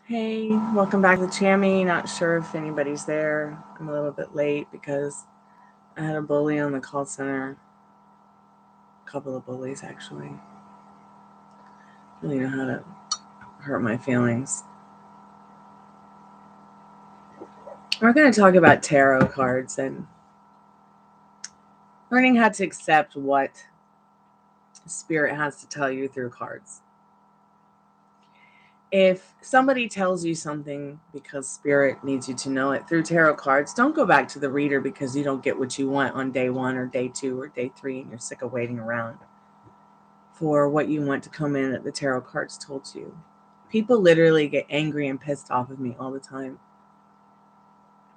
Hey, welcome back to the Chammy. Not sure if anybody's there. I'm a little bit late because I had a bully on the call center. A couple of bullies, actually. I don't even know how to hurt my feelings. We're going to talk about tarot cards and learning how to accept what Spirit has to tell you through cards. If somebody tells you something because Spirit needs you to know it through tarot cards, don't go back to the reader because you don't get what you want on day 1 or day 2 or day 3 and you're sick of waiting around for what you want to come in that the tarot cards told you. People literally get angry and pissed off of me all the time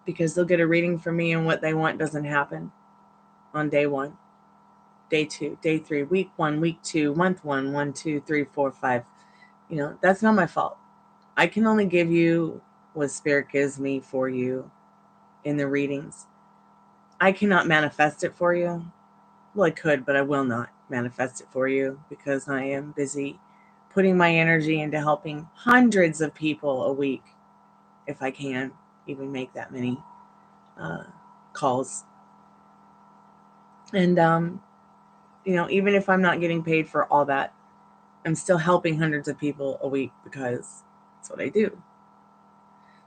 because they'll get a reading from me and what they want doesn't happen on day 1, day 2, day 3, week 1, week 2, month 1, 1, 2, 3, 4, 5. That's not my fault. I can only give you what Spirit gives me for you in the readings. I cannot manifest it for you. Well, I could, but I will not manifest it for you because I am busy putting my energy into helping hundreds of people a week, if I can even make that many calls. And, even if I'm not getting paid for all that, I'm still helping hundreds of people a week because that's what I do.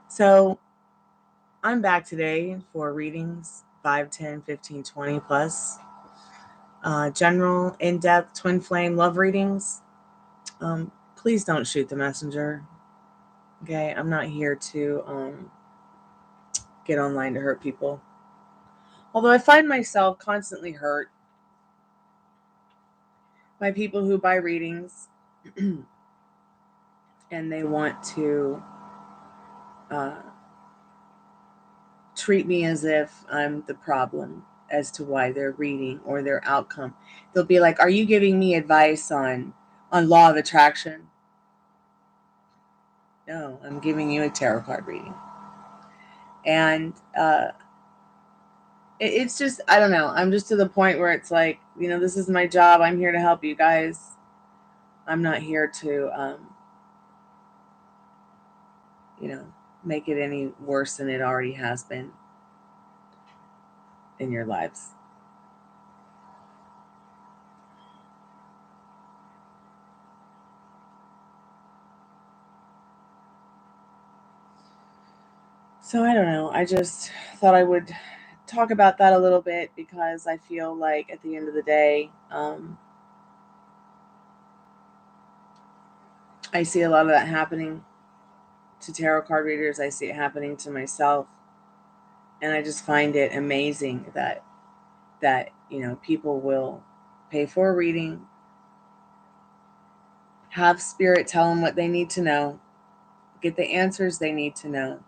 So I'm back today for readings 5, 10, 15, 20 plus. General, in-depth, twin flame love readings. Please don't shoot the messenger. Okay, I'm not here to get online to hurt people. Although I find myself constantly hurt by people who buy readings and they want to treat me as if I'm the problem as to why they're reading or their outcome. They'll be like, "Are you giving me advice on law of attraction?" No, I'm giving you a tarot card reading. And it's just, I don't know. I'm just to the point where it's like, this is my job. I'm here to help you guys. I'm not here to, make it any worse than it already has been in your lives. So I don't know. I just thought I would talk about that a little bit because I feel like at the end of the day, I see a lot of that happening to tarot card readers. I see it happening to myself. And I just find it amazing that people will pay for a reading, have Spirit tell them what they need to know, get the answers they need to know,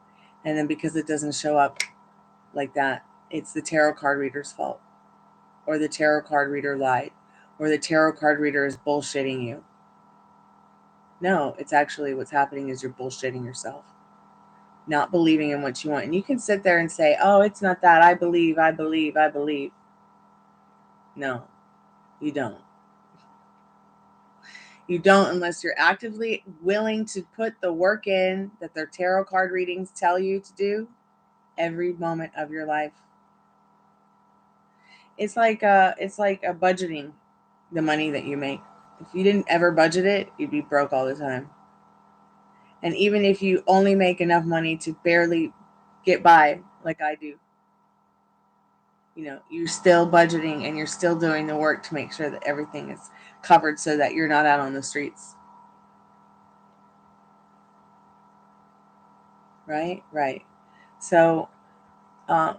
and then because it doesn't show up like that, it's the tarot card reader's fault, or the tarot card reader lied, or the tarot card reader is bullshitting you. No, it's actually what's happening is you're bullshitting yourself, not believing in what you want. And you can sit there and say, "Oh, it's not that. I believe, I believe, I believe." No, you don't. You don't unless you're actively willing to put the work in that their tarot card readings tell you to do every moment of your life. It's like a budgeting the money that you make. If you didn't ever budget it, you'd be broke all the time. And even if you only make enough money to barely get by, like I do, you're still budgeting and you're still doing the work to make sure that everything is covered so that you're not out on the streets. Right. So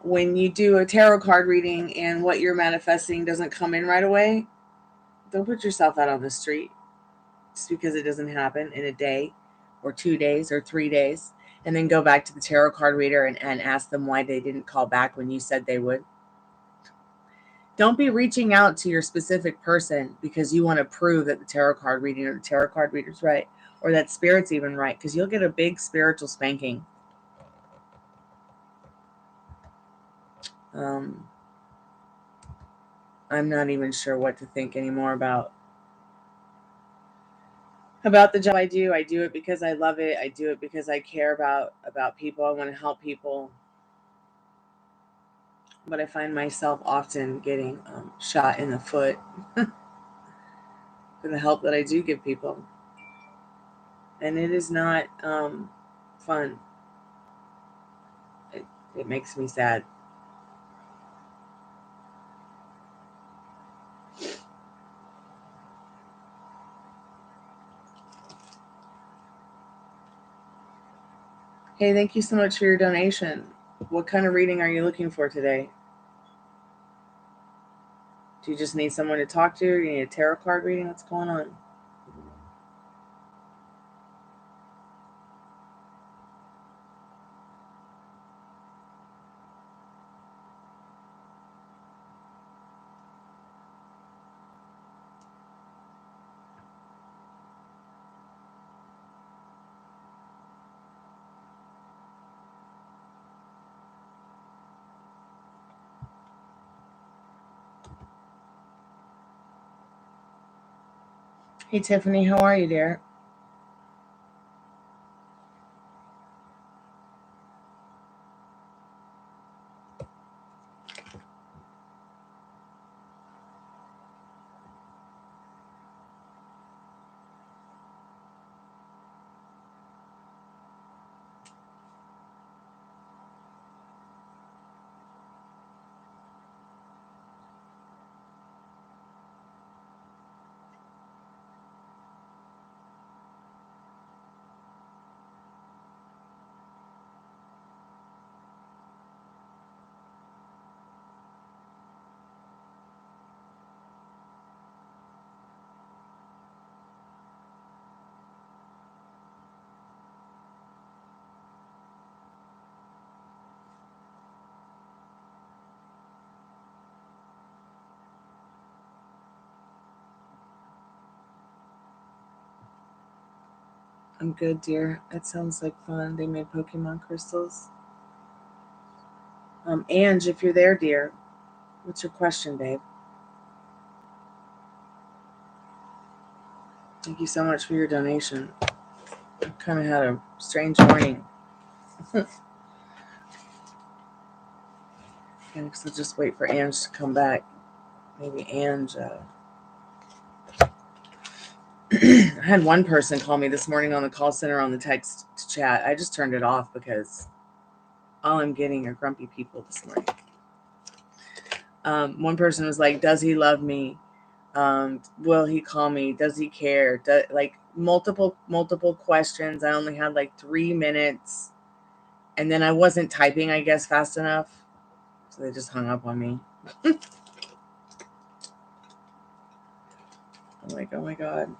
when you do a tarot card reading and what you're manifesting doesn't come in right away, don't put yourself out on the street just because it doesn't happen in a day or 2 days or 3 days, and then go back to the tarot card reader and ask them why they didn't call back when you said they would. Don't be reaching out to your specific person because you want to prove that the tarot card reading or the tarot card reader's right, or that Spirit's even right, because you'll get a big spiritual spanking. I'm not even sure what to think anymore about about the job I do it because I love it. I do it because I care about people. I want to help people. But I find myself often getting shot in the foot for the help that I do give people. And it is not fun. It makes me sad. Hey, thank you so much for your donation. What kind of reading are you looking for today? Do you just need someone to talk to? Or you need a tarot card reading? What's going on? Hey, Tiffany, how are you, dear? I'm good, dear. That sounds like fun. They made Pokemon crystals. Ange, if you're there, dear, what's your question, babe? Thank you so much for your donation. I kind of had a strange morning. And so just wait for Ange to come back. Maybe Ange. I had one person call me this morning on the call center on the text chat. I just turned it off because all I'm getting are grumpy people this morning. One person was like, "Does he love me? Will he call me? Does he care?" Like multiple questions. I only had like 3 minutes, and then I wasn't typing, I guess, fast enough, so they just hung up on me. I'm like, oh my god.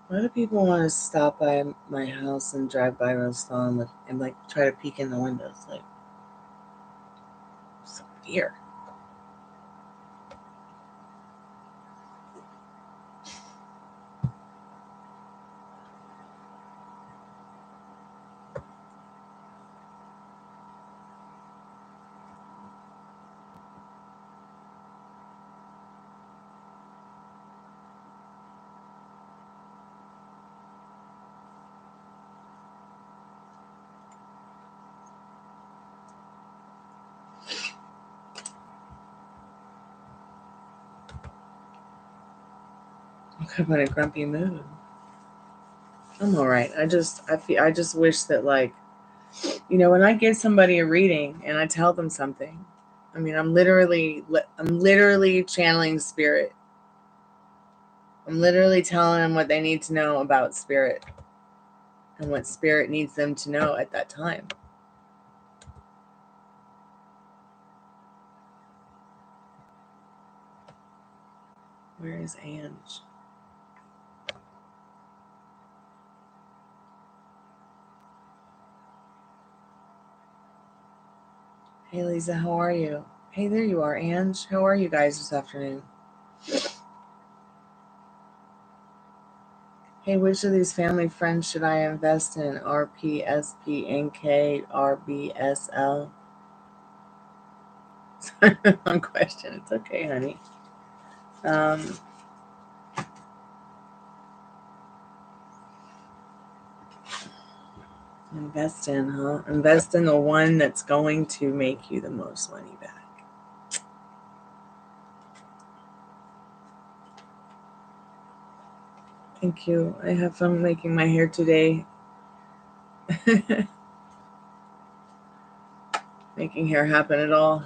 Why do people want to stop by my house and drive by Rostan and like try to peek in the windows? Like, so weird. I'm in a grumpy mood. I'm all right. I just wish that, like, when I give somebody a reading and I tell them something, I mean, I'm literally channeling spirit. I'm literally telling them what they need to know about spirit. and what Spirit needs them to know at that time. Where is Ange? Hey, Lisa, how are you? Hey, there you are, Ange. How are you guys this afternoon? Hey, which of these family friends should I invest in? RP, SP, NK, RBSL? Wrong question. It's okay, honey. Invest in, huh? Invest in the one that's going to make you the most money back. Thank you. I have fun making my hair today. Making hair happen at all.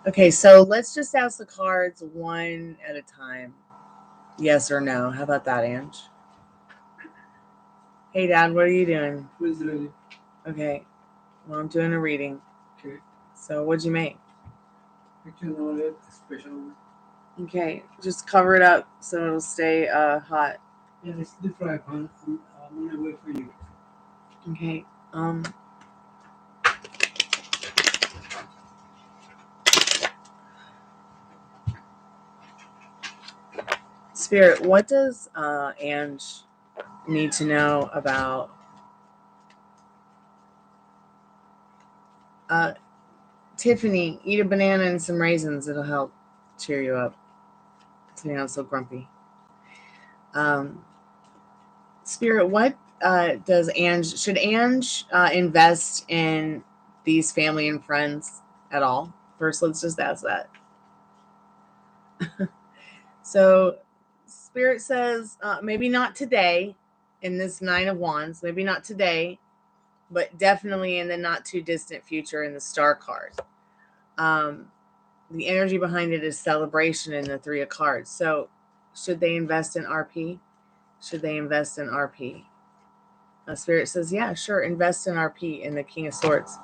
Okay, so let's just ask the cards one at a time. Yes or no. How about that, Ange? Hey, Dad, what are you doing? Who's ready? Okay. Well, I'm doing a reading. Okay. So what'd you make? Actual knowledge, special. Okay, just cover it up so it'll stay hot. Yeah, it's the fry pan. I'm gonna wait for you. Okay. Spirit, what does Ange need to know about Tiffany? Eat a banana and some raisins. It'll help cheer you up so you're not so grumpy. Spirit, what does Ange, should Ange invest in these family and friends at all? First, let's just ask that. So Spirit says maybe not today in this Nine of Wands, maybe not today, but definitely in the not too distant future in the Star card. The energy behind it is celebration in the Three of Cards. So should they invest in RP? Should they invest in RP? Spirit says, yeah, sure, invest in RP in the King of Swords.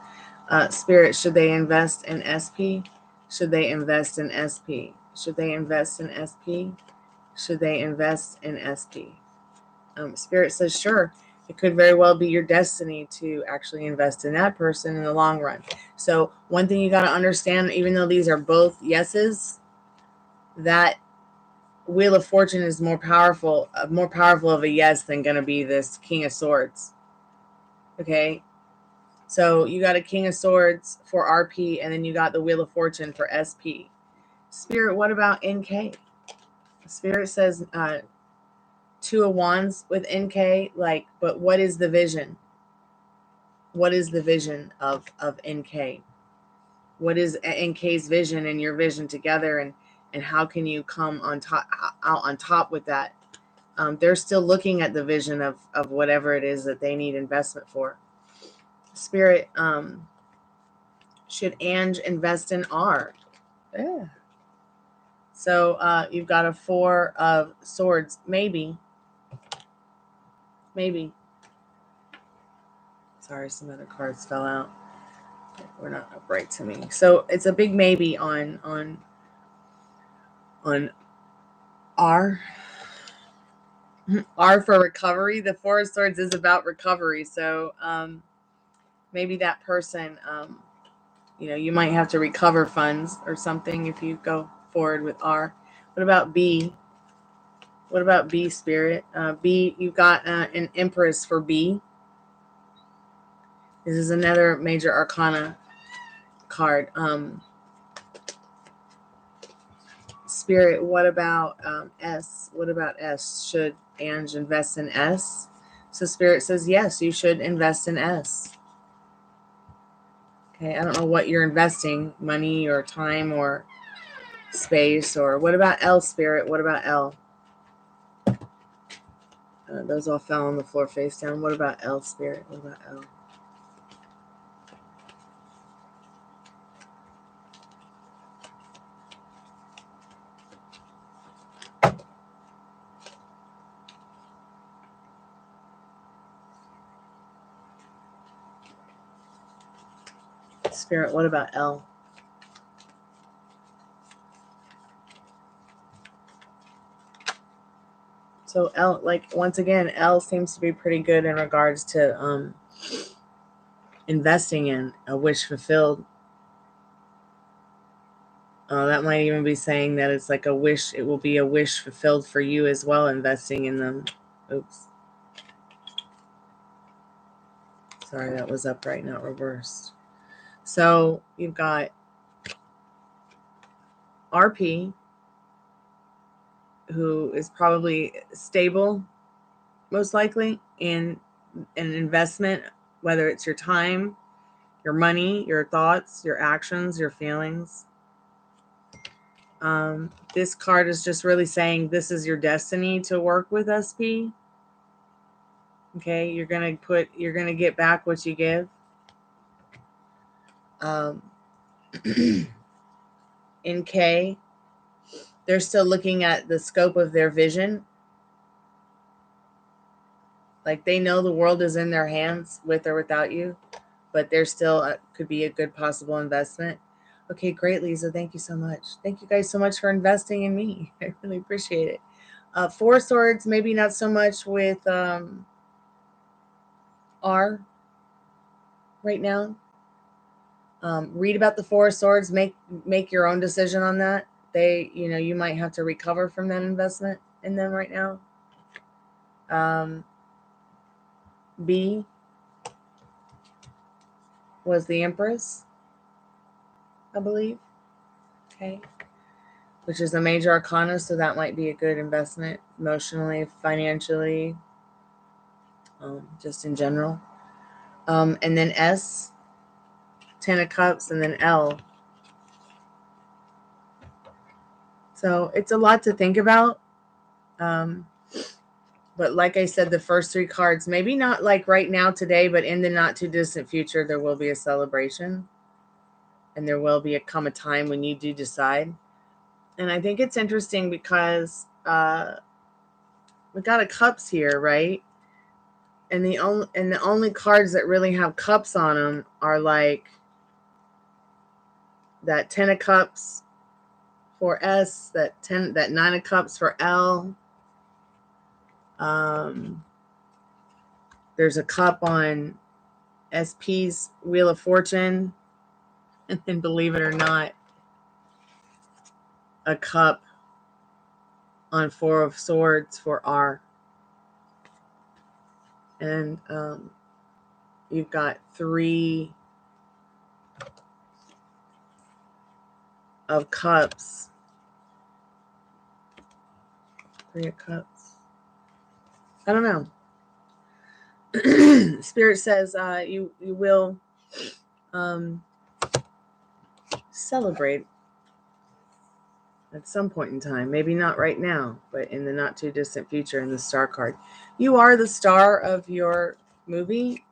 Spirit, should they invest in SP? Should they invest in SP? Should they invest in SP? Should they invest in SP? Spirit says, sure, it could very well be your destiny to actually invest in that person in the long run. So one thing you got to understand, even though these are both yeses, that Wheel of Fortune is more powerful of a yes than going to be this King of Swords. Okay? So you got a King of Swords for RP, and then you got the Wheel of Fortune for SP. Spirit, what about NK? Spirit says Two of Wands with NK, like, but what is the vision? What is the vision of NK? What is NK's vision and your vision together, and how can you come out on top with that? They're still looking at the vision of whatever it is that they need investment for. Spirit, should Ange invest in R? Yeah. So you've got a Four of Swords. Maybe. Sorry, some other cards fell out. We're not upright to me. So it's a big maybe on R. R for recovery. The Four of Swords is about recovery. So maybe that person, you might have to recover funds or something if you go forward with R. What about B? What about B, Spirit? B, you've got an Empress for B. This is another major arcana card. Spirit, what about S? What about S? Should Ange invest in S? So Spirit says, yes, you should invest in S. Okay, I don't know what you're investing, money or time or space, or what about L, Spirit? What about L? Those all fell on the floor face down. What about L, Spirit? What about L? Spirit, what about L? So L, like, once again, L seems to be pretty good in regards to investing in a wish fulfilled. That might even be saying that it's like a wish. It will be a wish fulfilled for you as well, investing in them. Oops. Sorry, that was upright, not reversed. So you've got RP, who is probably stable, most likely, in an investment, whether it's your time, your money, your thoughts, your actions, your feelings. This card is just really saying this is your destiny to work with SP. Okay, you're gonna get back what you give. In K, they're still looking at the scope of their vision. Like, they know the world is in their hands with or without you, but they're still could be a good possible investment. Okay, great, Lisa. Thank you so much. Thank you guys so much for investing in me. I really appreciate it. Four Swords, maybe not so much with R right now. Read about the Four Swords. Make your own decision on that. You might have to recover from that investment in them right now. B was the Empress, I believe. Okay. Which is a major arcana, so that might be a good investment emotionally, financially, just in general. And then S, 10 of Cups, and then L. So it's a lot to think about. But like I said, the first three cards, maybe not like right now today, but in the not too distant future, there will be a celebration. And there will come a time when you do decide. And I think it's interesting because we got a Cups here, right? And the only cards that really have cups on them are like that 10 of Cups for S, that 9 of Cups for L. There's a cup on SP's Wheel of Fortune, and then, believe it or not, a cup on 4 of Swords for R. And you've got 3 of Cups. 3 of Cups. I don't know. Spirit says you will celebrate at some point in time. Maybe not right now, but in the not too distant future. In the Star card, you are the star of your movie.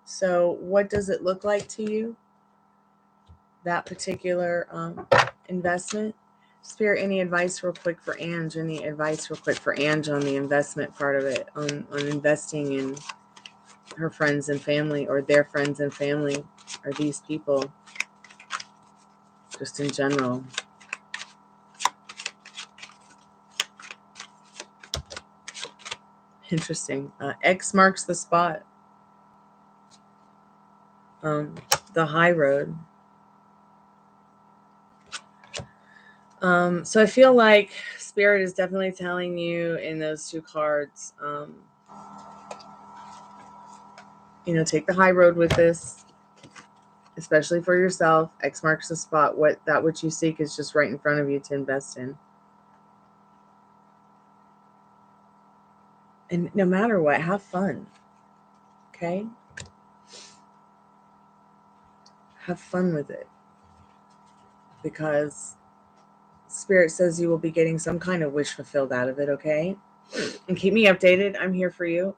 So what does it look like to you, that particular investment? Spirit, any advice real quick for Ange? Any advice real quick for Ange on the investment part of it, on investing in her friends and family, or their friends and family, or these people, just in general? Interesting. X marks the spot. The high road. So I feel like Spirit is definitely telling you in those 2 cards, take the high road with this, especially for yourself. X marks the spot. What you seek is just right in front of you to invest in. And no matter what, have fun. Okay? Have fun with it. Because Spirit says you will be getting some kind of wish fulfilled out of it, okay? And keep me updated. I'm here for you.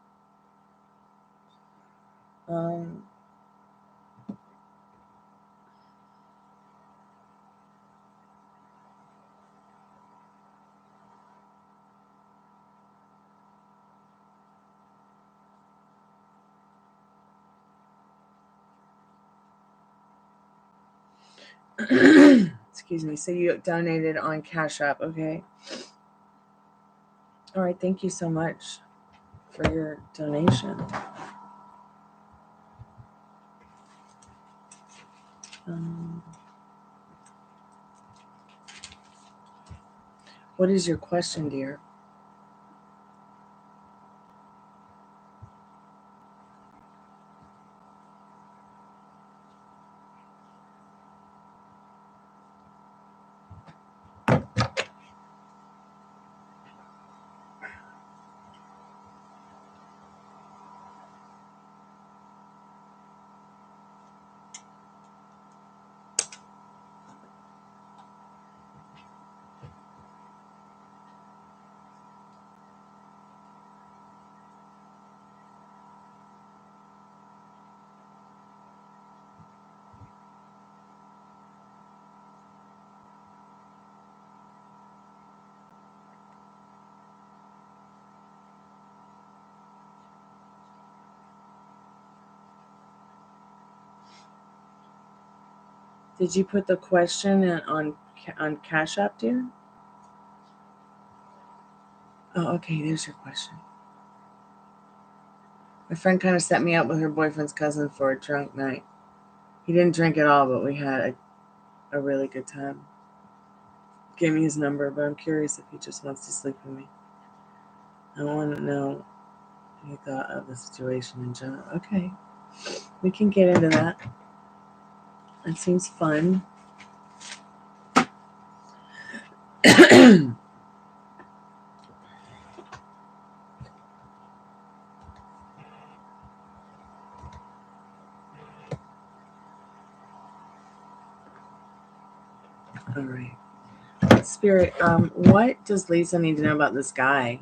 Excuse me. So you donated on Cash App, okay? All right, thank you so much for your donation. What is your question, dear? Did you put the question on Cash App, dear? Oh, okay, there's your question. My friend kind of set me up with her boyfriend's cousin for a drunk night. He didn't drink at all, but we had a really good time. Gave me his number, but I'm curious if he just wants to sleep with me. I want to know what he thought of the situation in general. Okay, we can get into that. It seems fun. All right. Spirit, what does Lisa need to know about this guy?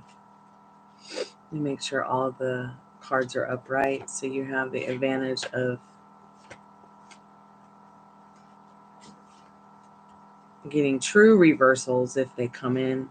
You make sure all the cards are upright so you have the advantage of getting true reversals if they come in.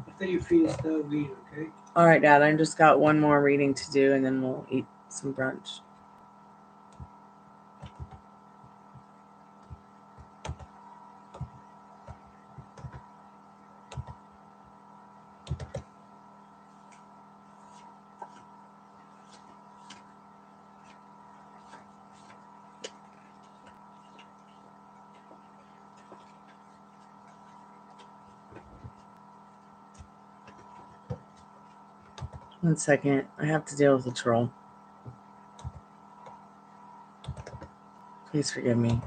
After you finish the read, okay? All right, Dad, I just got one more reading to do, and then we'll eat some brunch. One second. I have to deal with the troll. Please forgive me.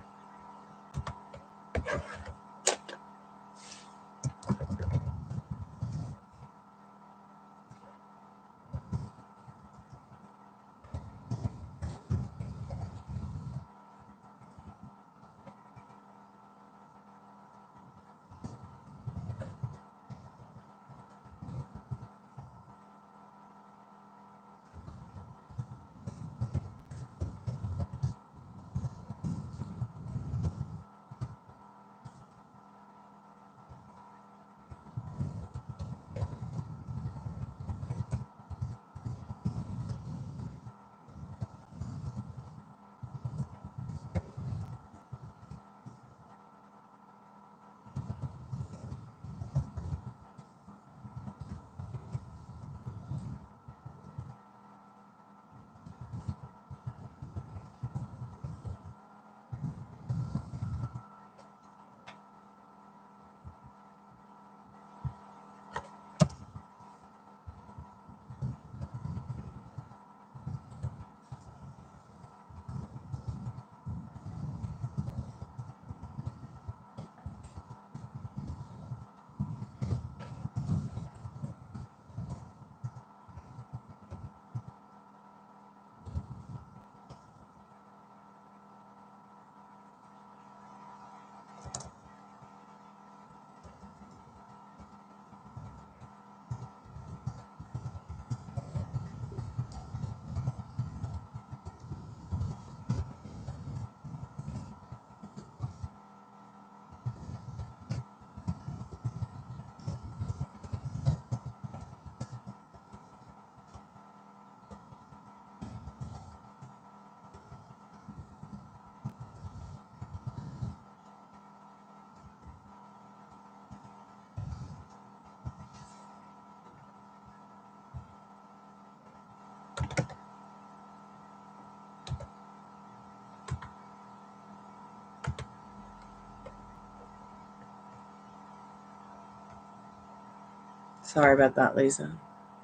Sorry about that, Lisa.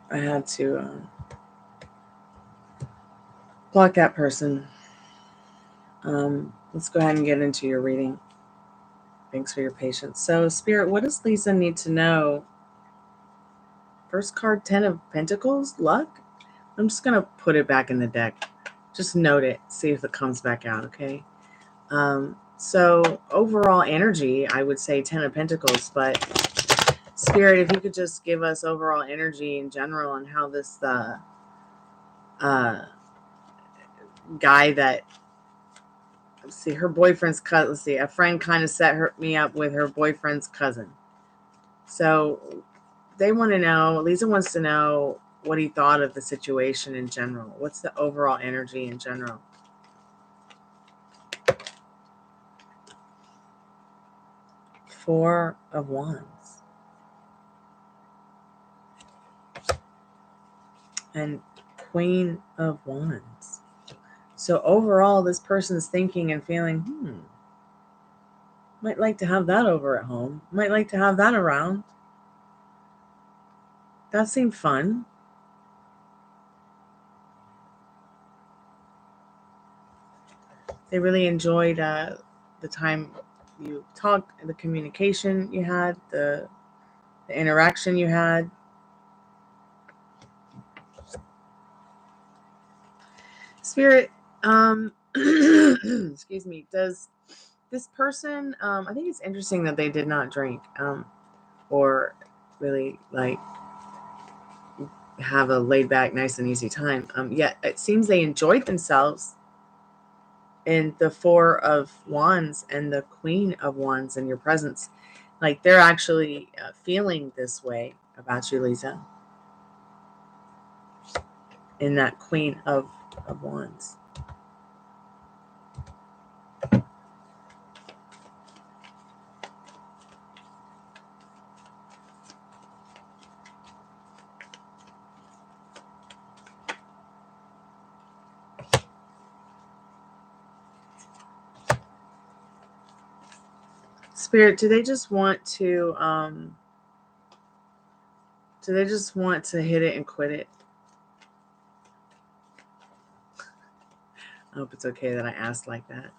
I had to block that person. Let's go ahead and get into your reading. Thanks for your patience. So, Spirit, what does Lisa need to know? First card, 10 of Pentacles, luck. I'm just going to put it back in the deck. Just note it, see if it comes back out, okay? So, overall energy, I would say 10 of Pentacles, but Spirit, if you could just give us overall energy in general on how this guy that, let's see, her boyfriend's cousin, let's see, a friend kind of set me up with her boyfriend's cousin. So they want to know, Lisa wants to know what he thought of the situation in general. What's the overall energy in general? Four of Wands. And Queen of Wands. So overall, this person's thinking and feeling, might like to have that over at home. Might like to have that around. That seemed fun. They really enjoyed the time you talked, the communication you had, the interaction you had. Spirit, excuse me, does this person, I think it's interesting that they did not drink or really like have a laid back, nice and easy time. Yet it seems they enjoyed themselves in the Four of Wands and the Queen of Wands in your presence. Like they're actually feeling this way about you, Lisa. In that Queen of Wands. Spirit, do they just want to hit it and quit it? I hope it's okay that I asked like that.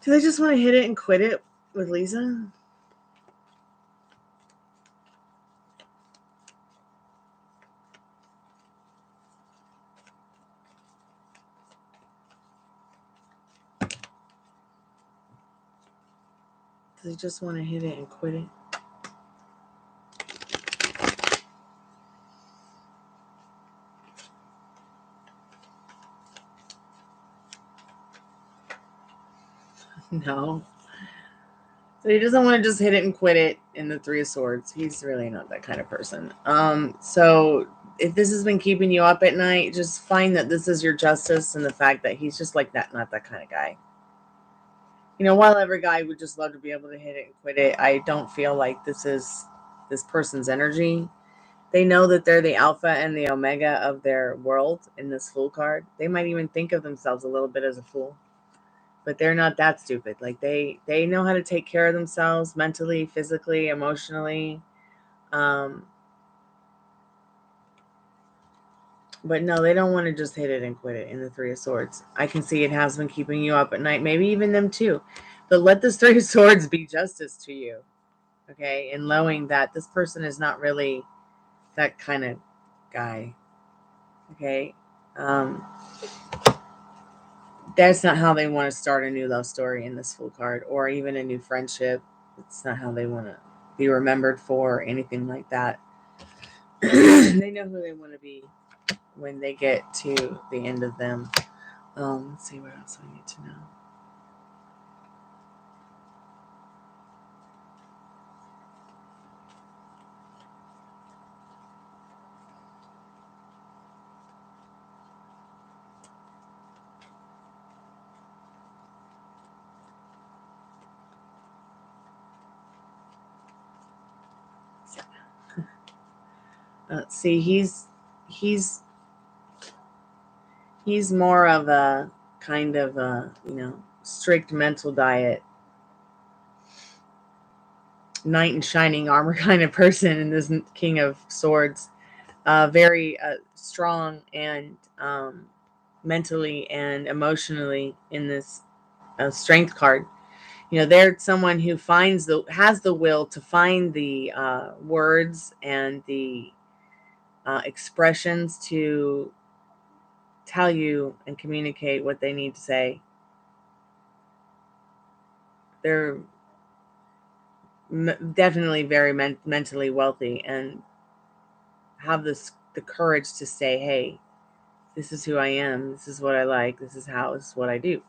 Do they just want to hit it and quit it with Lisa? Do they just want to hit it and quit it? No. So he doesn't want to just hit it and quit it in the Three of Swords. He's really not that kind of person. So if this has been keeping you up at night, just find that this is your justice and the fact that he's just like that, not that kind of guy. You know, while every guy would just love to be able to hit it and quit it, I don't feel like this is this person's energy. They know that they're the alpha and the omega of their world in this Fool card. They might even think of themselves a little bit as a fool. But they're not that stupid. Like they know how to take care of themselves mentally, physically, emotionally. But no, they don't want to just hit it and quit it in the Three of Swords. I can see it has been keeping you up at night, maybe even them too. But let this Three of Swords be justice to you, okay? And knowing that this person is not really that kind of guy, okay? That's not how they want to start a new love story in this Fool card, or even a new friendship. It's not how they want to be remembered for, or anything like that. They know who they want to be when they get to the end of them. Let's see what else I need to know. Let's see, he's He's more of a kind of a, you know, strict mental diet, knight in shining armor kind of person in this King of Swords. Very strong and mentally and emotionally in this strength card. You know, they're someone who has the will to find the words and the expressions to tell you and communicate what they need to say. They're definitely very mentally wealthy and have the courage to say, hey, this is who I am, this is what I like, this is what I do.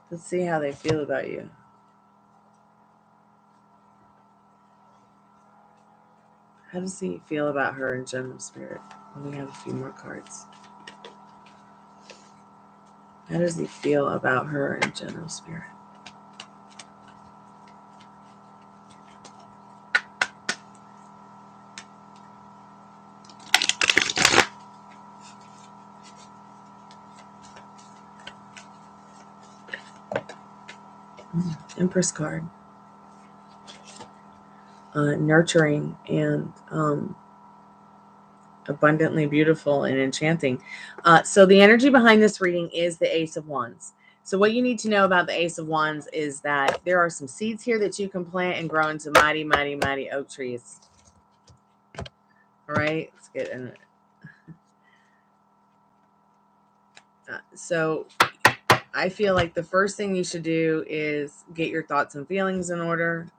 Let's see how they feel about you. How does he feel about her in general, Spirit? We have a few more cards. How does he feel about her in general, Spirit? Empress card. Nurturing and abundantly beautiful and enchanting. So the energy behind this reading is the Ace of Wands. So what you need to know about the Ace of Wands is that there are some seeds here that you can plant and grow into mighty, mighty, mighty oak trees. All right, let's get in it. So I feel like the first thing you should do is get your thoughts and feelings in order.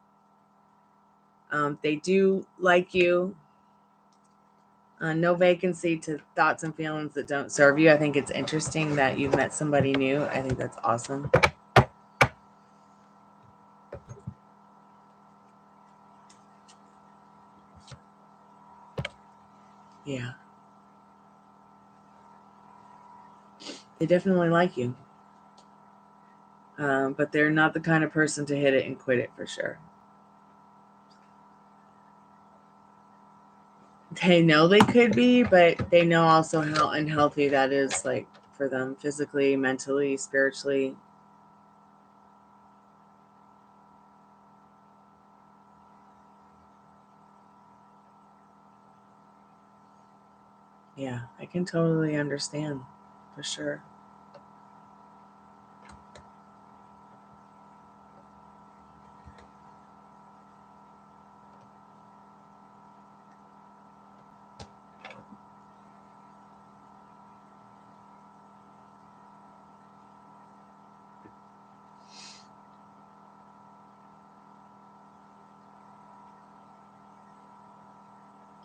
They do like you. No vacancy to thoughts and feelings that don't serve you. I think it's interesting that you've met somebody new. I think that's awesome. Yeah. They definitely like you. But they're not the kind of person to hit it and quit it for sure. They know they could be, but they know also how unhealthy that is, like, for them physically, mentally, spiritually. Yeah, I can totally understand for sure.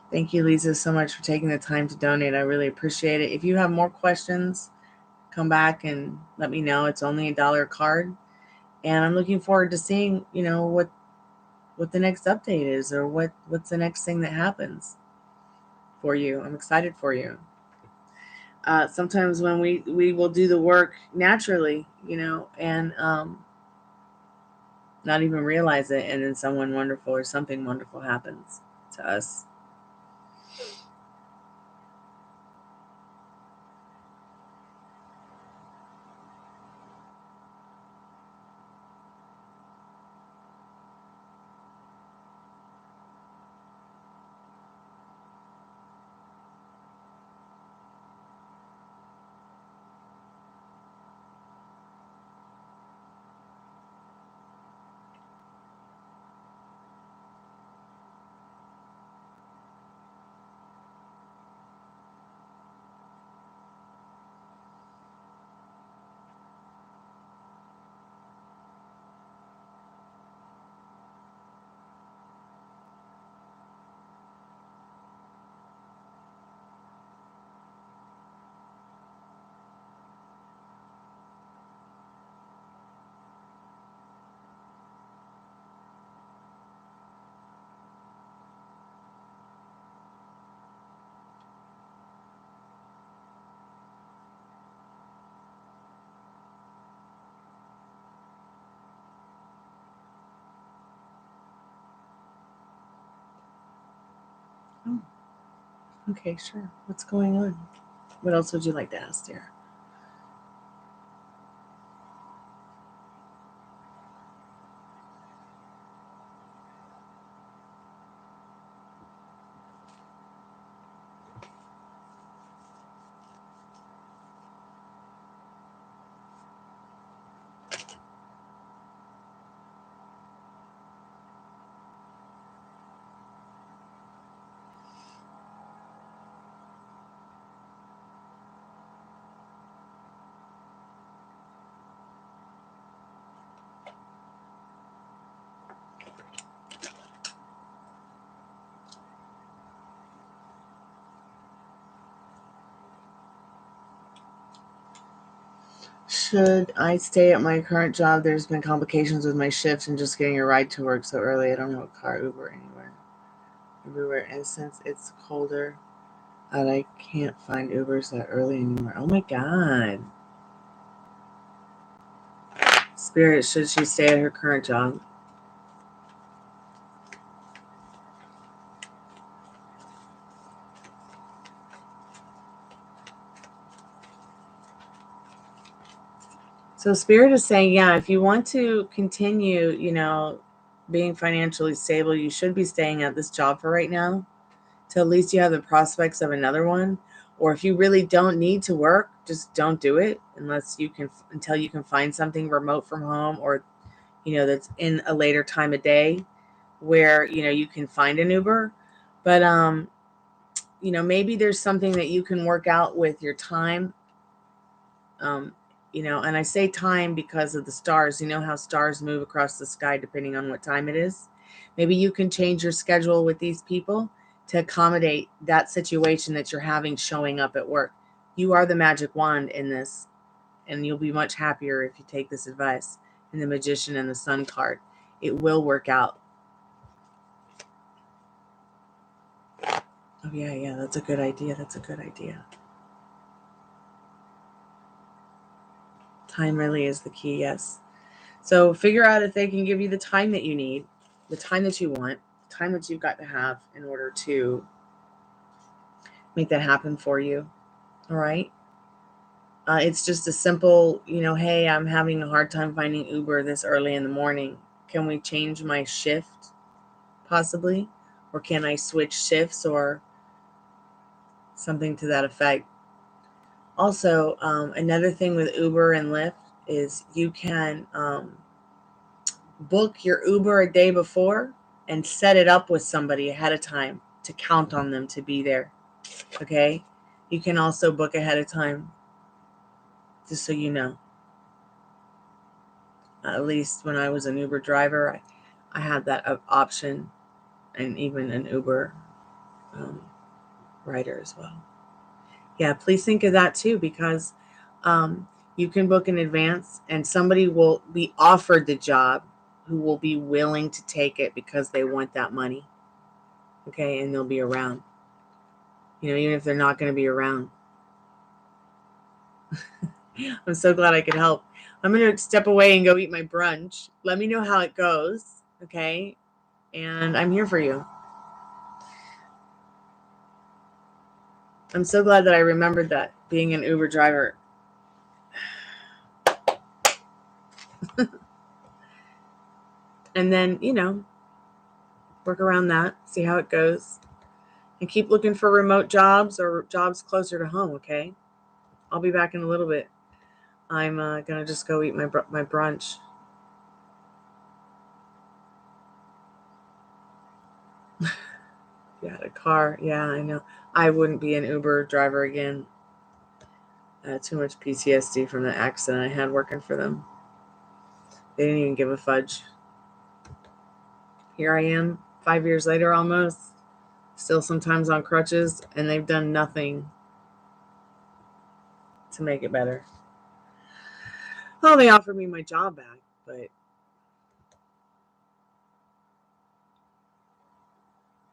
Thank you, Lisa, so much for taking the time to donate. I really appreciate it. If you have more questions, come back and let me know. It's only $1 a card. And I'm looking forward to seeing, you know, what the next update is, or what's the next thing that happens for you. I'm excited for you. Sometimes when we will do the work naturally, you know, and not even realize it, and then someone wonderful or something wonderful happens to us. Oh, okay, sure. What's going on? What else would you like to ask, dear? Should I stay at my current job? There's been complications with my shifts and just getting a ride to work so early. I don't know a car, Uber anywhere. Everywhere. And since it's colder out, I can't find Ubers that early anymore. Oh my God. Spirit, should she stay at her current job? So Spirit is saying, yeah, if you want to continue, being financially stable, you should be staying at this job for right now, till at least you have the prospects of another one. Or if you really don't need to work, just don't do it until you can find something remote from home, or that's in a later time of day where you can find an Uber. But maybe there's something that you can work out with your time. And I say time because of the stars. You know how stars move across the sky depending on what time it is? Maybe you can change your schedule with these people to accommodate that situation that you're having showing up at work. You are the magic wand in this, and you'll be much happier if you take this advice. And the Magician and the Sun card. It will work out. Oh, yeah, that's a good idea. That's a good idea. Time really is the key, yes. So figure out if they can give you the time that you need, the time that you want, the time that you've got to have in order to make that happen for you. All right? It's just a simple, hey, I'm having a hard time finding Uber this early in the morning. Can we change my shift, possibly? Or can I switch shifts or something to that effect? Also, another thing with Uber and Lyft is you can book your Uber a day before and set it up with somebody ahead of time to count on them to be there. Okay? You can also book ahead of time, just so you know. At least when I was an Uber driver, I had that option, and even an Uber rider as well. Yeah, please think of that too, because you can book in advance and somebody will be offered the job who will be willing to take it because they want that money. Okay, and they'll be around. Even if they're not going to be around. I'm so glad I could help. I'm going to step away and go eat my brunch. Let me know how it goes, okay? And I'm here for you. I'm so glad that I remembered that, being an Uber driver. And then, work around that, see how it goes. And keep looking for remote jobs or jobs closer to home, okay? I'll be back in a little bit. I'm going to just go eat my brunch. You had a car. Yeah, I know. I wouldn't be an Uber driver again. Too much PTSD from the accident I had working for them. They didn't even give a fudge. Here I am, 5 years later almost, still sometimes on crutches, and they've done nothing to make it better. Well, they offered me my job back, but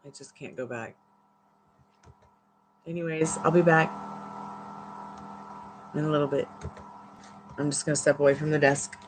I just can't go back. Anyways, I'll be back in a little bit. I'm just going to step away from the desk.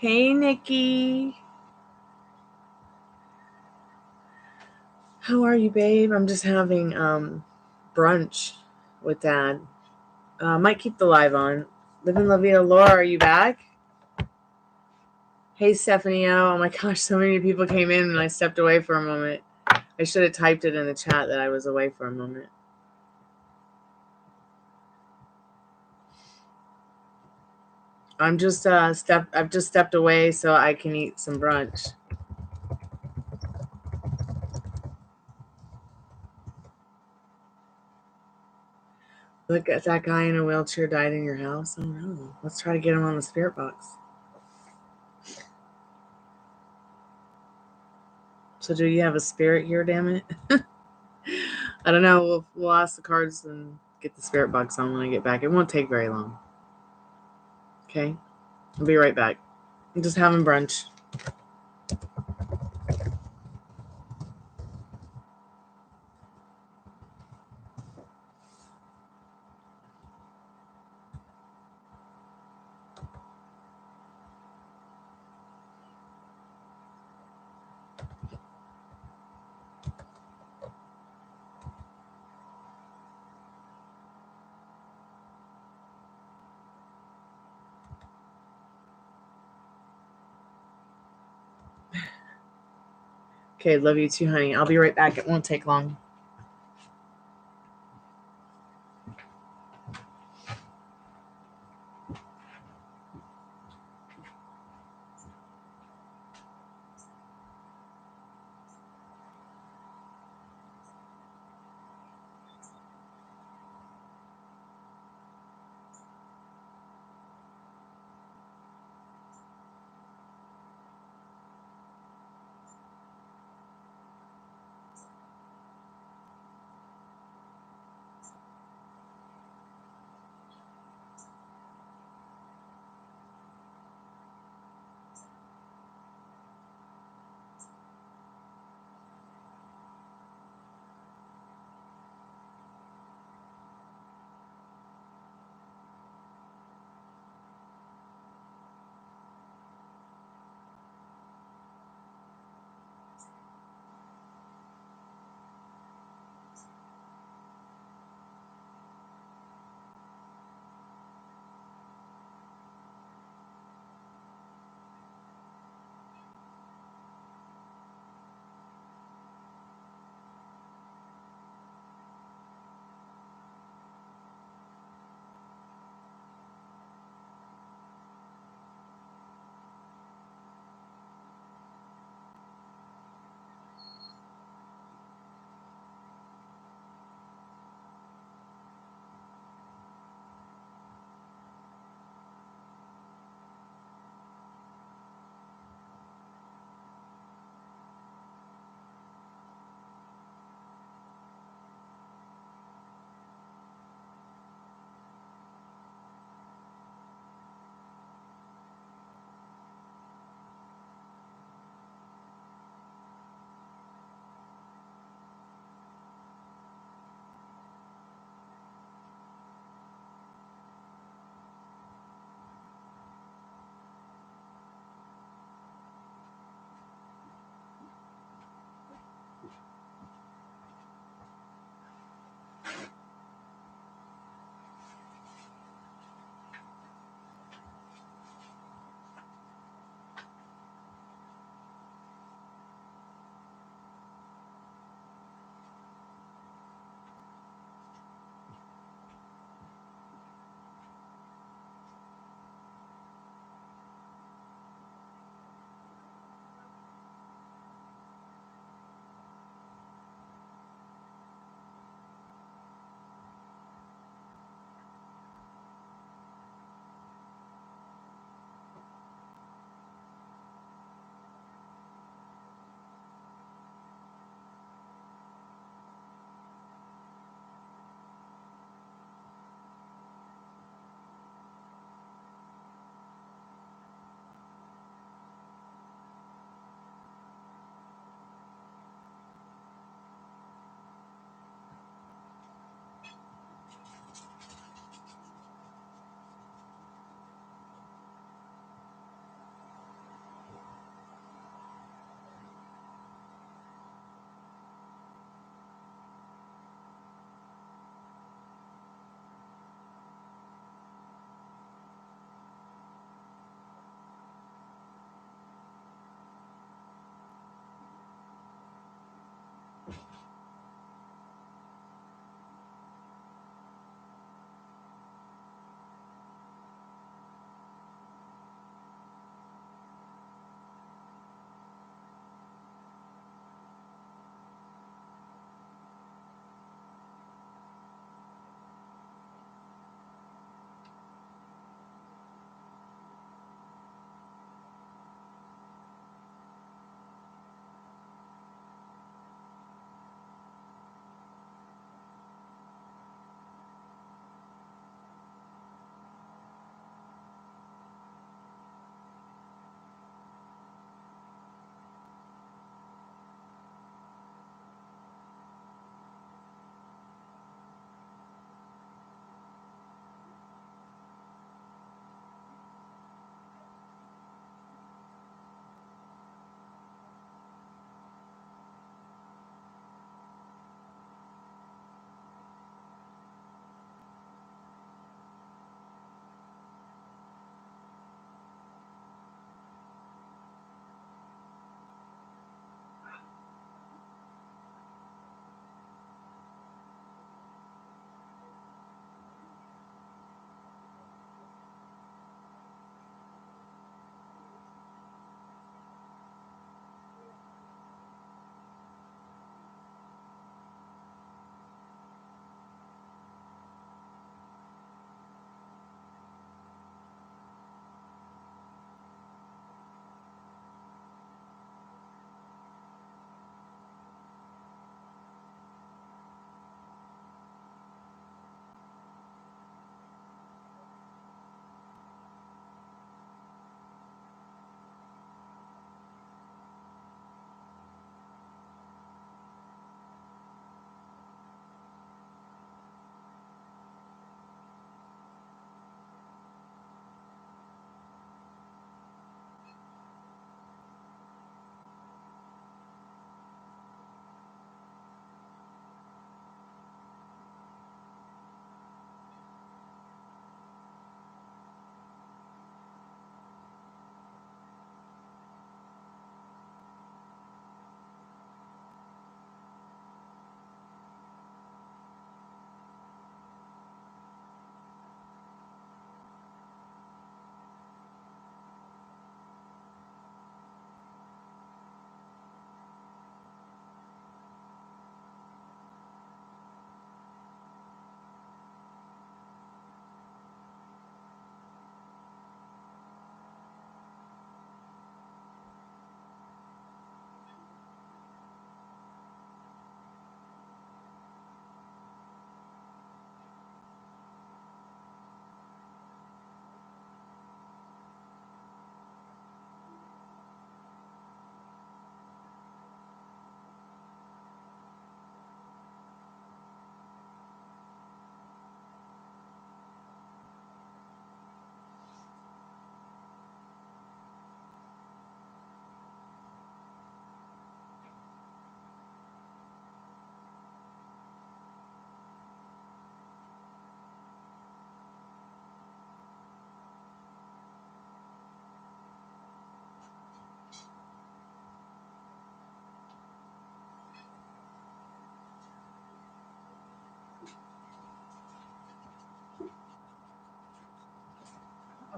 Hey, Nikki. How are you, babe? I'm just having brunch with Dad. Might keep the live on. Living La Vida. Laura, are you back? Hey, Stephanie. Oh my gosh, so many people came in and I stepped away for a moment. I should have typed it in the chat that I was away for a moment. I've just stepped away so I can eat some brunch. Look at that guy in a wheelchair died in your house. Oh no. Let's try to get him on the spirit box. So do you have a spirit here, damn it? I don't know. We'll ask the cards and get the spirit box on when I get back. It won't take very long. Okay? I'll be right back. I'm just having brunch. Okay, love you too, honey. I'll be right back. It won't take long.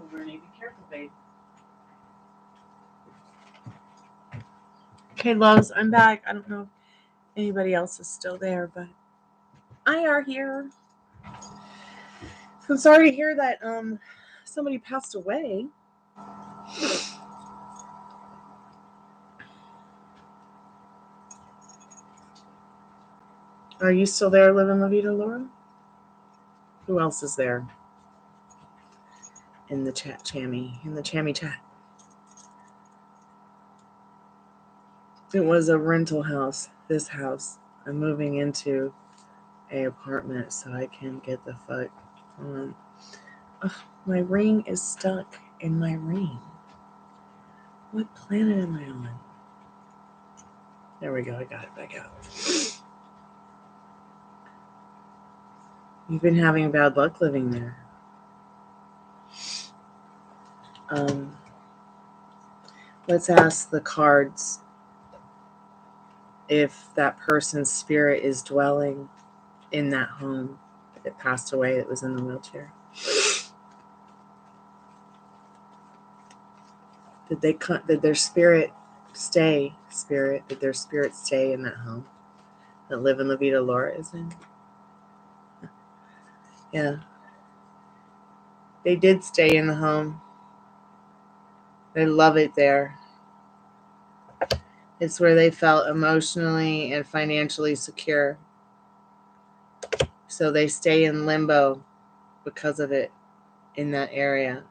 over, Ernie. Be careful, babe. Okay, loves, I'm back. I don't know if anybody else is still there, but I are here. I'm sorry to hear that somebody passed away. Are you still there, living La Vida, Laura? Who else is there? In the chat, Chammy. In the Chammy chat. It was a rental house. This house. I'm moving into a apartment so I can get the fuck on. Ugh, my ring is stuck in my ring. What planet am I on? There we go. I got it back out. You've been having bad luck living there. Let's ask the cards if that person's spirit is dwelling in that home that passed away that was in the wheelchair. Did their spirit stay did their spirit stay in that home that Live in La Vida Laura is in? Yeah. They did stay in the home. They love it there. It's where they felt emotionally and financially secure. So they stay in limbo because of it in that area.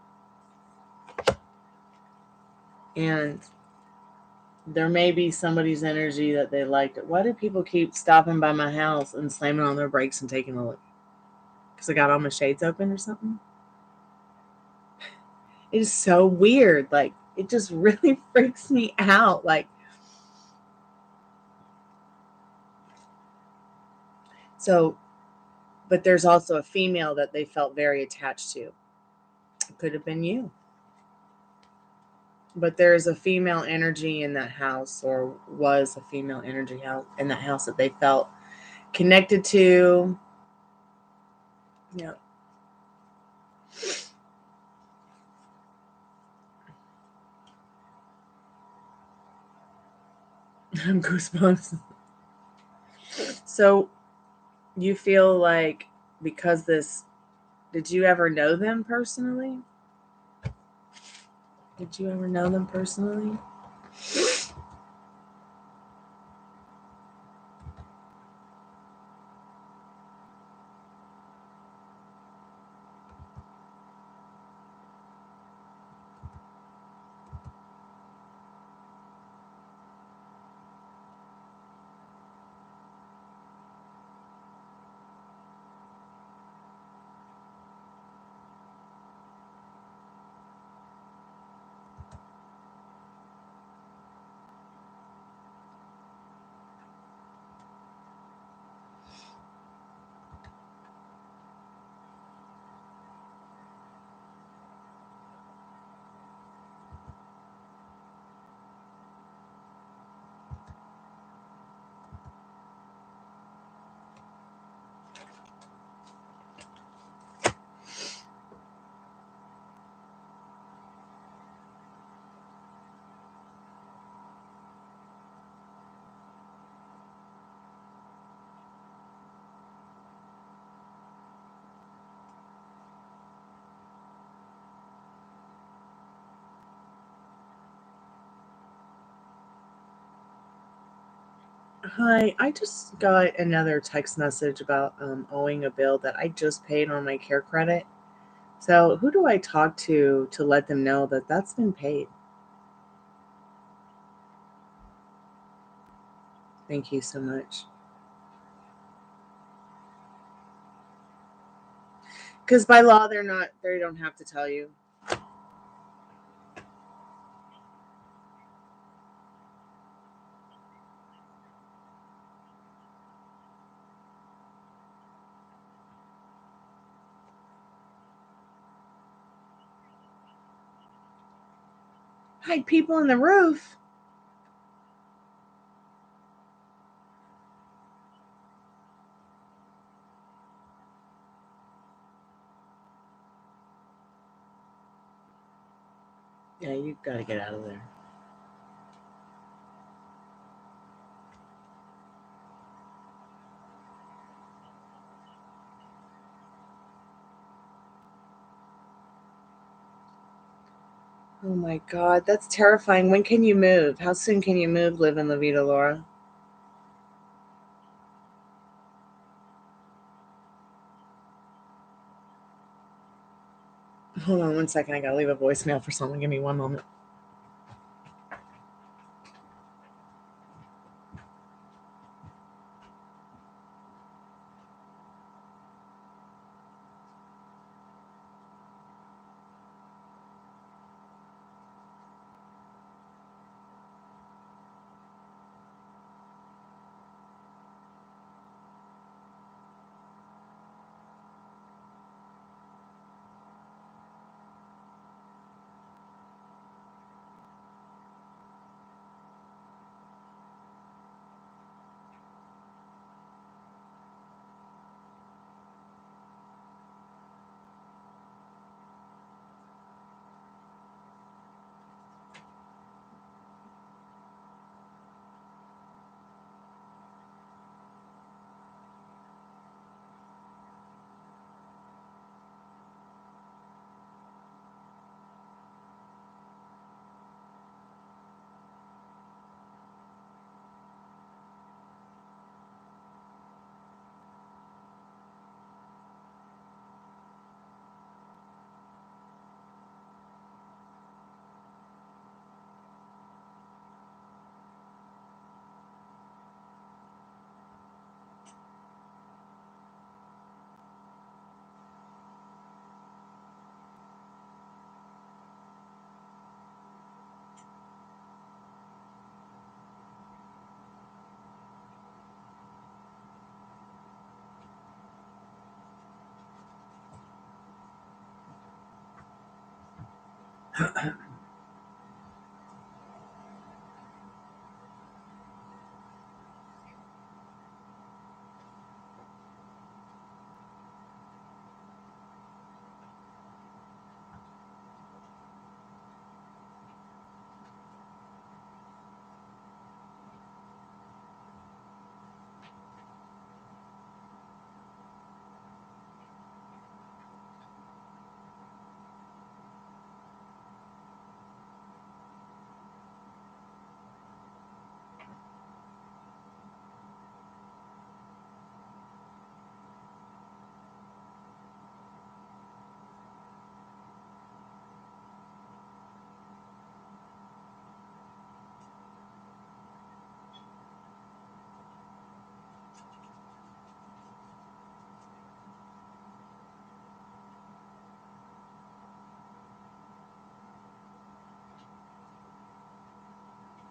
And there may be somebody's energy that they liked. Why do people keep stopping by my house and slamming on their brakes and taking a look? Because I got all my shades open or something? It is so weird. Like, it just really freaks me out. Like, so, but there's also a female that they felt very attached to. It could have been you. But there's a female energy in that house, or was a female energy in that house that they felt connected to. Yeah. I'm goosebumps. So you feel like because did you ever know them personally? Did you ever know them personally? Hi, I just got another text message about owing a bill that I just paid on my care credit. So who do I talk to let them know that that's been paid? Thank you so much. Because by law, they don't have to tell you. Hide people in the roof. Yeah, you got to get out of there. Oh my God, that's terrifying. When can you move? How soon can you move, live in La Vida, Laura? Hold on 1 second. I got to leave a voicemail for someone. Give me 1 moment.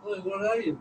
Well, what are you?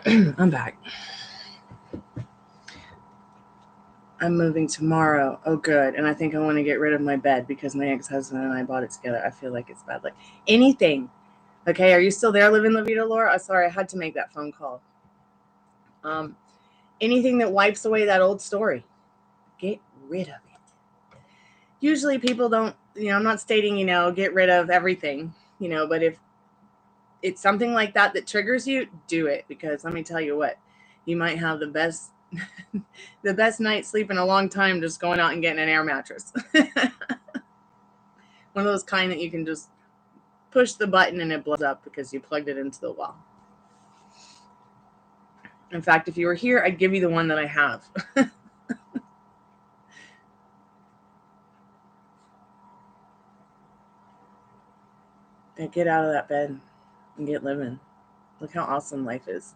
I'm back. I'm moving tomorrow. Oh, good. And I think I want to get rid of my bed because my ex-husband and I bought it together. I feel like it's bad. Like anything. Okay, are you still there, living La Vida, Laura? Oh, sorry, I had to make that phone call. Anything that wipes away that old story, get rid of it. Usually people don't, I'm not stating, get rid of everything, but if it's something like that that triggers you, do it, because let me tell you what, you might have the best the best night's sleep in a long time just going out and getting an air mattress. One of those kind that you can just push the button and it blows up because you plugged it into the wall. In fact, if you were here, I'd give you the one that I have. And get out of that bed and get living. Look how awesome life is.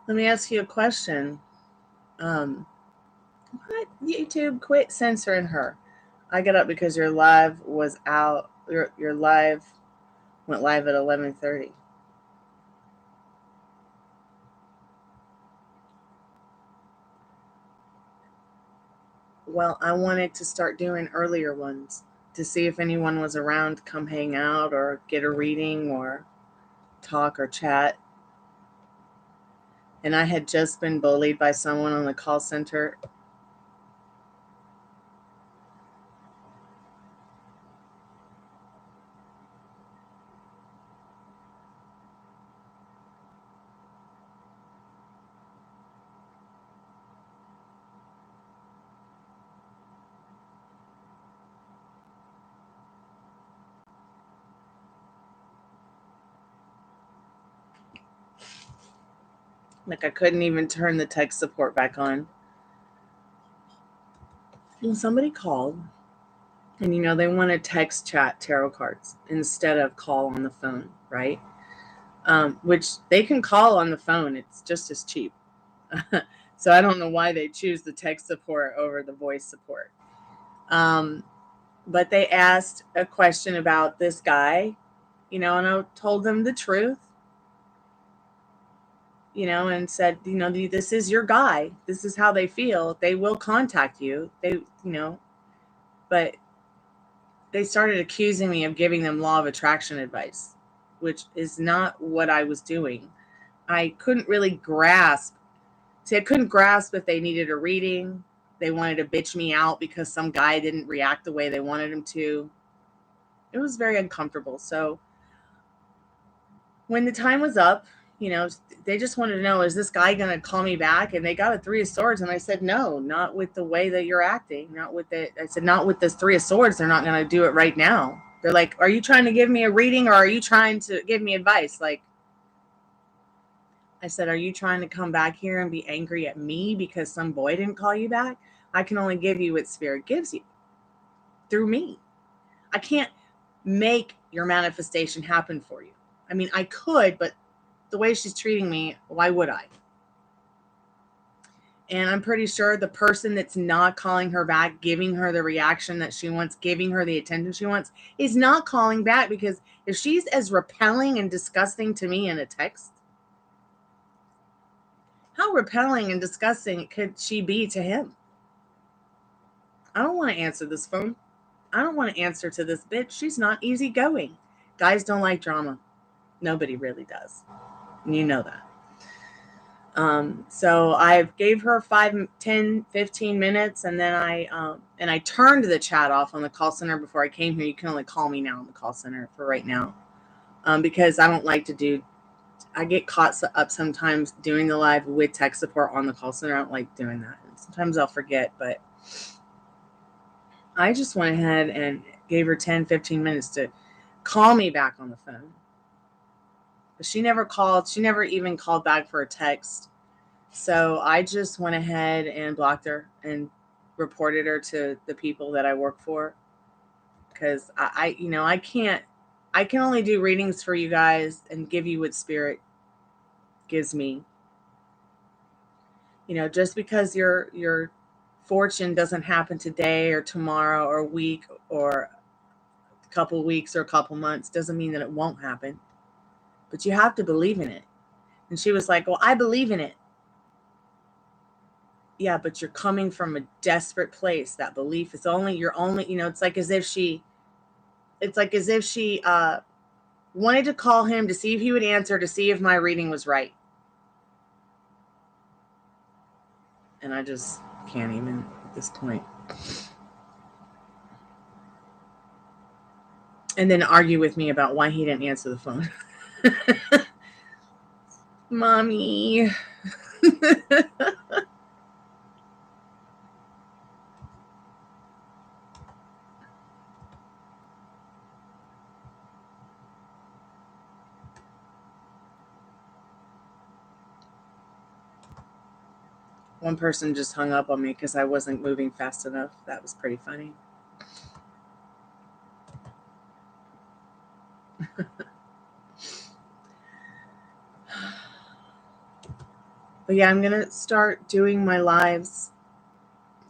Let me ask you a question. What? YouTube, quit censoring her. I got up because your live was out. Your live went live at 11:30. Well, I wanted to start doing earlier ones to see if anyone was around to come hang out or get a reading or talk or chat. And I had just been bullied by someone on the call center. Like I couldn't even turn the tech support back on. And somebody called and they want to text chat tarot cards instead of call on the phone, right? Which they can call on the phone. It's just as cheap. So I don't know why they choose the text support over the voice support. But they asked a question about this guy, and I told them the truth, and said, this is your guy. This is how they feel. They will contact you. But they started accusing me of giving them law of attraction advice, which is not what I was doing. I couldn't really grasp. See, I couldn't grasp if they needed a reading. They wanted to bitch me out because some guy didn't react the way they wanted him to. It was very uncomfortable. So when the time was up, they just wanted to know, is this guy going to call me back? And they got a 3 of Swords. And I said, no, not with the way that you're acting. I said, not with this 3 of Swords. They're not going to do it right now. They're like, are you trying to give me a reading or are you trying to give me advice? Like, I said, are you trying to come back here and be angry at me because some boy didn't call you back? I can only give you what Spirit gives you through me. I can't make your manifestation happen for you. I mean, I could, but the way she's treating me, why would I? And I'm pretty sure the person that's not calling her back, giving her the reaction that she wants, giving her the attention she wants, is not calling back, because if she's as repelling and disgusting to me in a text, how repelling and disgusting could she be to him? I don't want to answer this phone. I don't want to answer to this bitch. She's not easygoing. Guys don't like drama. Nobody really does. And you know that. So I gave her 5, 10, 15 minutes, and then I turned the chat off on the call center before I came here. You can only call me now on the call center for right now, because I don't like to I get caught up sometimes doing the live with tech support on the call center. I don't like doing that. Sometimes I'll forget, but I just went ahead and gave her 10, 15 minutes to call me back on the phone. But she never called. She never even called back for a text. So I just went ahead and blocked her and reported her to the people that I work for, because I can only do readings for you guys and give you what Spirit gives me. Just because your fortune doesn't happen today or tomorrow or a week or a couple weeks or a couple months doesn't mean that it won't happen. But you have to believe in it. And she was like, well, I believe in it. Yeah, but you're coming from a desperate place. That belief is you're only, it's like as if she wanted to call him to see if he would answer, to see if my reading was right. And I just can't even at this point. And then argue with me about why he didn't answer the phone. Mommy. One person just hung up on me because I wasn't moving fast enough. That was pretty funny. But yeah, I'm going to start doing my lives.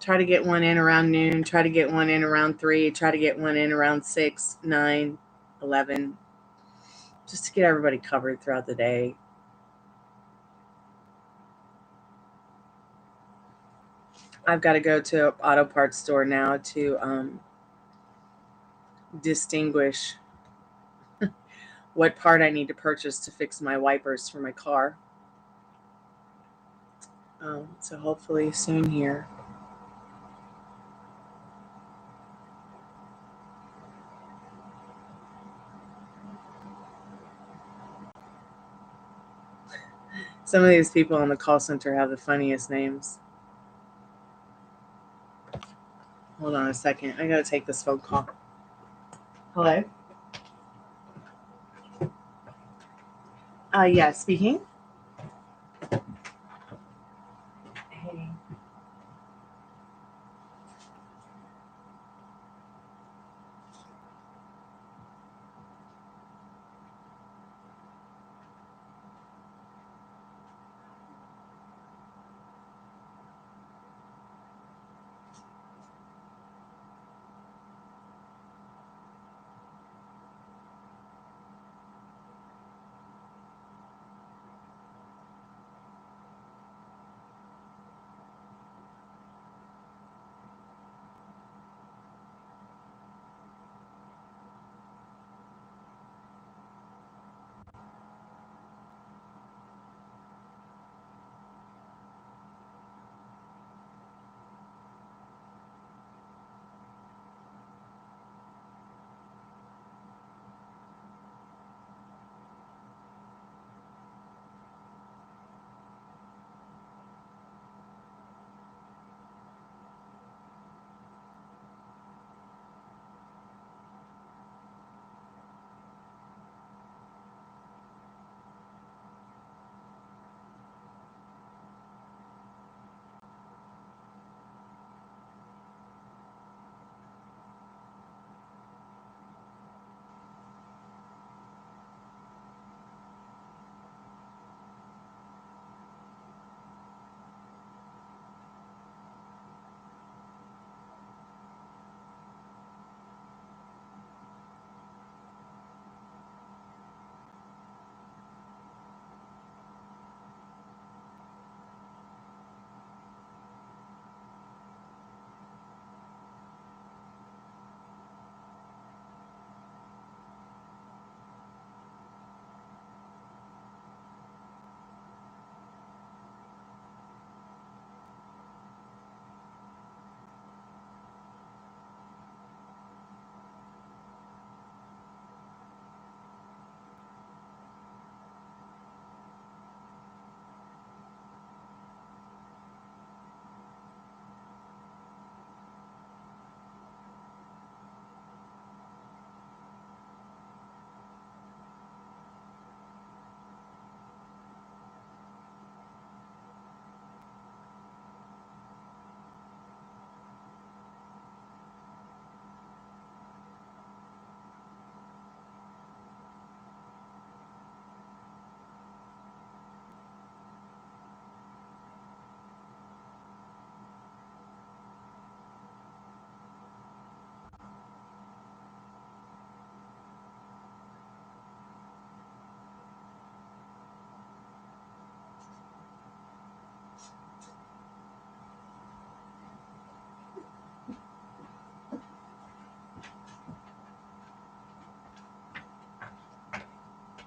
Try to get one in around noon. Try to get one in around 3. Try to get one in around 6, 9, 11. Just to get everybody covered throughout the day. I've got to go to an auto parts store now to distinguish what part I need to purchase to fix my wipers for my car. So hopefully soon here. Some of these people on the call center have the funniest names. Hold on a second. I gotta take this phone call. Hello? Yeah, speaking. Hey.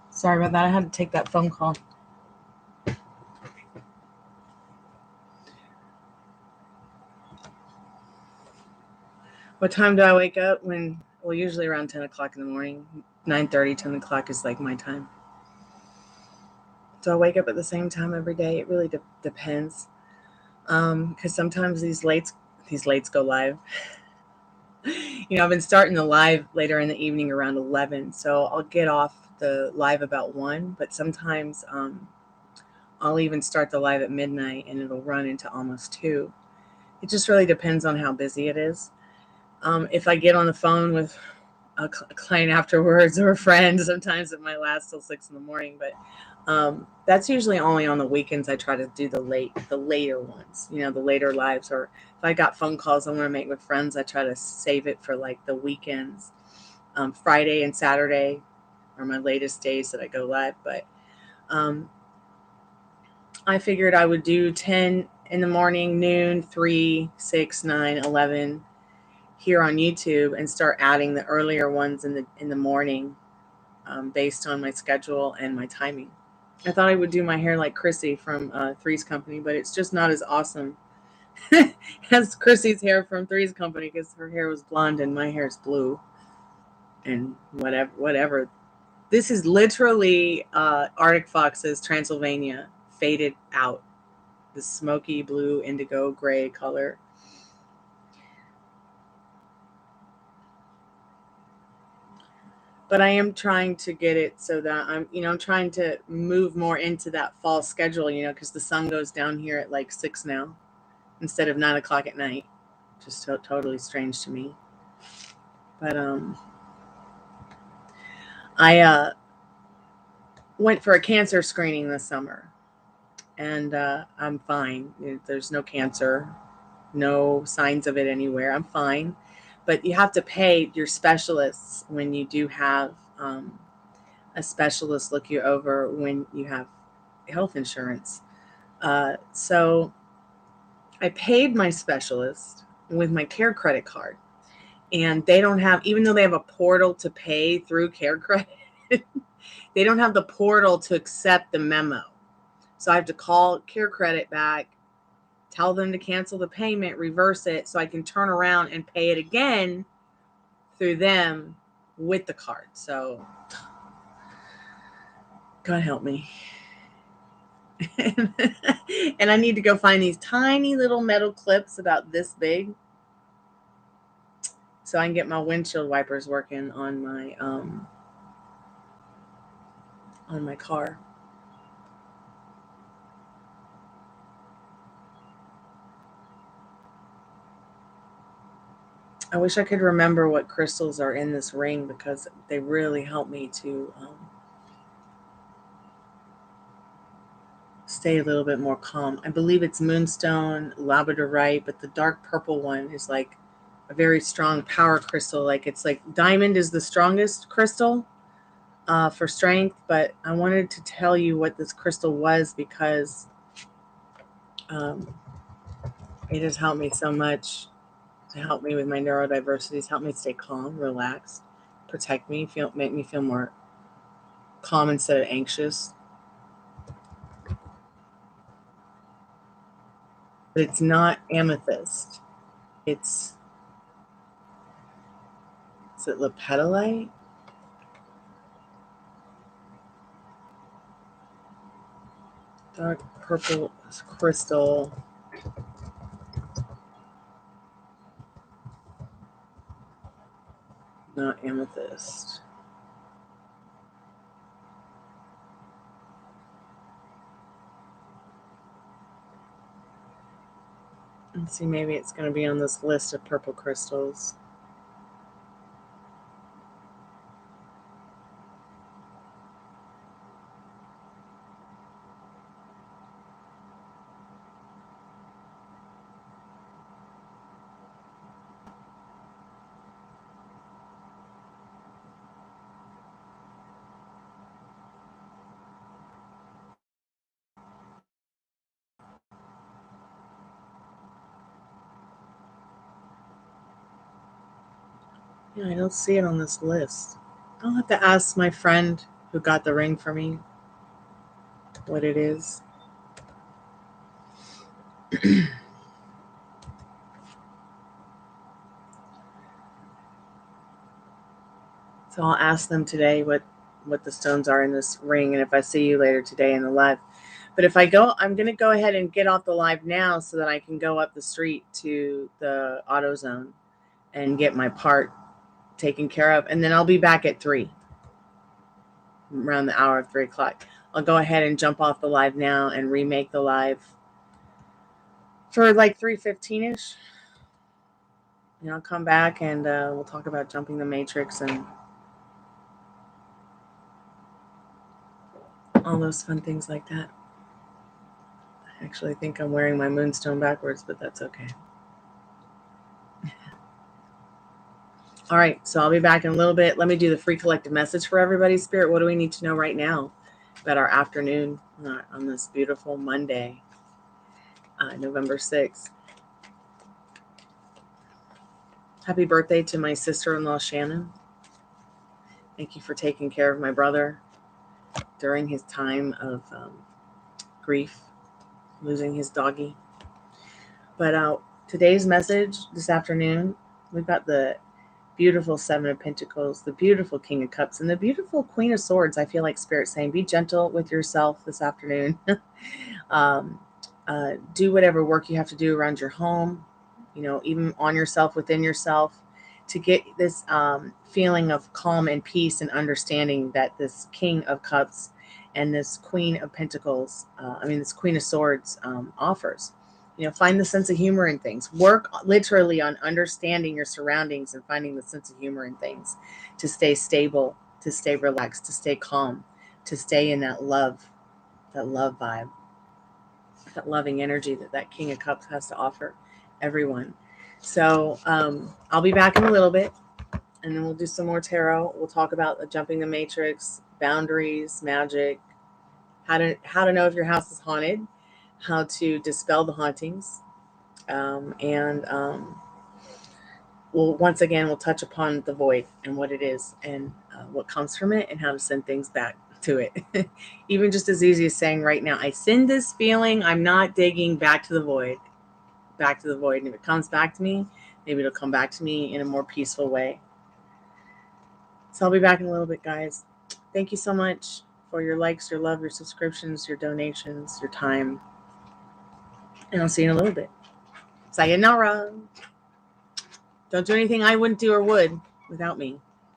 Sorry about that. I had to take that phone call. What time do I wake up? Well, usually around 10 o'clock in the morning. 9:30, 10 o'clock is like my time. Do I wake up at the same time every day? It really depends. Because sometimes these lates go live. I've been starting the live later in the evening around 11, so I'll get off the live about 1, but sometimes I'll even start the live at midnight and it'll run into almost 2. It just really depends on how busy it is. If I get on the phone with a client afterwards or a friend, sometimes it might last till 6 in the morning, but that's usually only on the weekends. I try to do the later ones, the later lives, or if I got phone calls I want to make with friends, I try to save it for like the weekends. Friday and Saturday are my latest days that I go live, but I figured I would do 10 in the morning, noon, 3, 6, 9, 11 here on YouTube and start adding the earlier ones in the morning based on my schedule and my timing. I thought I would do my hair like Chrissy from Three's Company, but it's just not as awesome as Chrissy's hair from Three's Company because her hair was blonde and my hair is blue. And whatever. This is literally Arctic Fox's Transylvania faded out. The smoky blue, indigo, gray color. But I am trying to get it so that I'm trying to move more into that fall schedule, because the sun goes down here at like 6 now instead of 9 o'clock at night. Just totally strange to me. But I went for a cancer screening this summer, and I'm fine. There's no cancer, no signs of it anywhere. I'm fine. But you have to pay your specialists when you do have a specialist look you over when you have health insurance. So I paid my specialist with my Care Credit card. And they don't have, even though they have a portal to pay through Care Credit, they don't have the portal to accept the memo. So I have to call Care Credit back, tell them to cancel the payment, reverse it, so I can turn around and pay it again through them with the card. So God help me. And I need to go find these tiny little metal clips about this big so I can get my windshield wipers working on my car. I wish I could remember what crystals are in this ring because they really help me to stay a little bit more calm. I believe it's moonstone, labradorite, but the dark purple one is like a very strong power crystal. Like it's like diamond is the strongest crystal for strength, but I wanted to tell you what this crystal was because it has helped me so much to help me with my neurodiversities, help me stay calm, relaxed, protect me, make me feel more calm instead of anxious. But it's not amethyst. Is it lepidolite? Dark purple crystal. Not amethyst. Let's see, maybe it's going to be on this list of purple crystals. Yeah, I don't see it on this list. I'll have to ask my friend who got the ring for me what it is. So I'll ask them today what the stones are in this ring, and if I see you later today in the live. But if I go, I'm going to go ahead and get off the live now so that I can go up the street to the AutoZone and get my part taken care of. And then I'll be back at 3, around the hour of 3 o'clock. I'll go ahead and jump off the live now and remake the live for like 3:15ish. And I'll come back and we'll talk about jumping the matrix and all those fun things like that. I actually think I'm wearing my moonstone backwards, but that's okay. All right, so I'll be back in a little bit. Let me do the free collective message for everybody. Spirit, what do we need to know right now about our afternoon on this beautiful Monday, November 6th? Happy birthday to my sister-in-law, Shannon. Thank you for taking care of my brother during his time of grief, losing his doggy. But today's message this afternoon, we've got the beautiful 7 of Pentacles, the beautiful King of Cups, and the beautiful Queen of Swords. I feel like Spirit saying, be gentle with yourself this afternoon. Do whatever work you have to do around your home, even on yourself, within yourself, to get this feeling of calm and peace and understanding that this King of Cups and this Queen of Pentacles, this Queen of Swords offers. Find the sense of humor in things. Work literally on understanding your surroundings and finding the sense of humor in things to stay stable, to stay relaxed, to stay calm, to stay in that love vibe, that loving energy that King of Cups has to offer everyone. So I'll be back in a little bit, and then we'll do some more tarot. We'll talk about jumping the matrix, boundaries, magic, how to know if your house is haunted, how to dispel the hauntings, and we'll touch upon the void and what it is and what comes from it and how to send things back to it. Even just as easy as saying right now, I send this feeling, I'm not digging, back to the void. And if it comes back to me, maybe it'll come back to me in a more peaceful way. So I'll be back in a little bit, guys. Thank you so much for your likes, your love, your subscriptions, your donations, your time. And I'll see you in a little bit. Sayonara. Don't do anything I wouldn't do or would without me.